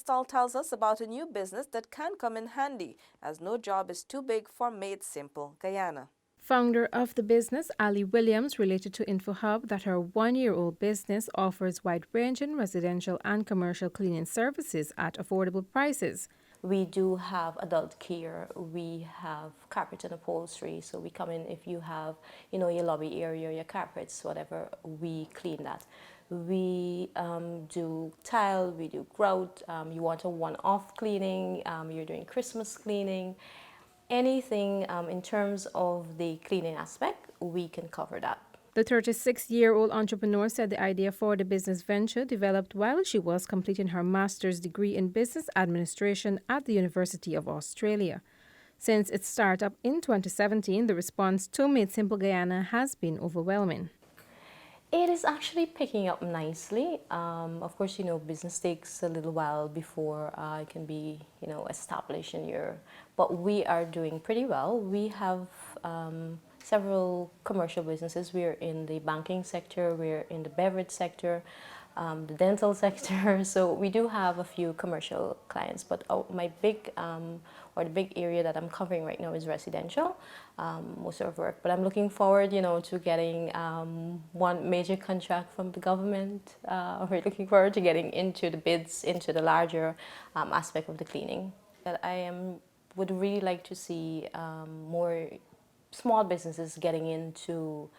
STOLL tells us about a new business that can come in handy, as no job is too big for Maid Simple Guyana. Founder of the business, Ali Williams, related to InfoHub that her one-year-old business offers wide-ranging residential and commercial cleaning services at affordable prices. We do have adult care, we have carpet and upholstery, so we come in if you have, your lobby area, your carpets, whatever, we clean that. We do tile, we do grout, you want a one-off cleaning, you're doing Christmas cleaning, anything in terms of the cleaning aspect, we can cover that. The 36-year-old entrepreneur said the idea for the business venture developed while she was completing her master's degree in business administration at the University of Australia. Since its startup in 2017, the response to Maid Simple Guyana has been overwhelming. It is actually picking up nicely. Of course, business takes a little while before it can be, established in your... But we are doing pretty well. We have several commercial businesses. We're in the banking sector, we're in the beverage sector, the dental sector. So we do have a few commercial clients, but my big the big area that I'm covering right now is residential, most of our work. But I'm looking forward, to getting one major contract from the government. We're looking forward to getting into the bids, into the larger aspect of the cleaning. That would really like to see more small businesses getting into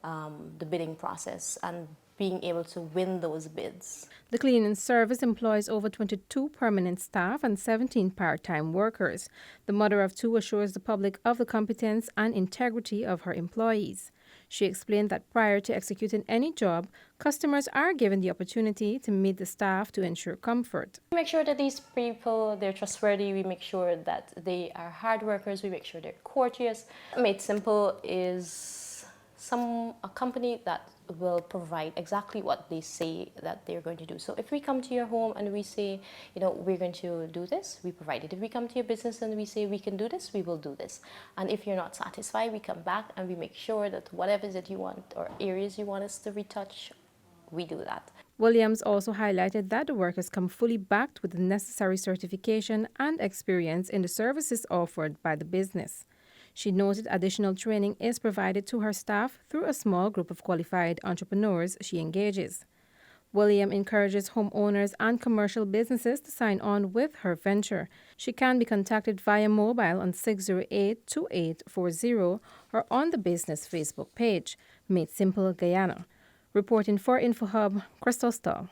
the bidding process and being able to win those bids. The cleaning service employs over 22 permanent staff and 17 part-time workers. The mother of two assures the public of the competence and integrity of her employees. She explained that prior to executing any job, customers are given the opportunity to meet the staff to ensure comfort. We make sure that these people, they're trustworthy. We make sure that they are hard workers. We make sure they're courteous. Maid Simple is a company that will provide exactly what they say that they're going to do. So if we come to your home and we say, we're going to do this, we provide it. If we come to your business and we say we can do this, we will do this. And if you're not satisfied, we come back and we make sure that whatever that you want or areas you want us to retouch, we do that. Williams also highlighted that the workers come fully backed with the necessary certification and experience in the services offered by the business. She noted additional training is provided to her staff through a small group of qualified entrepreneurs she engages. William encourages homeowners and commercial businesses to sign on with her venture. She can be contacted via mobile on 608-2840 or on the business Facebook page, Maid Simple Guyana. Reporting for InfoHub, Crystal STOLL.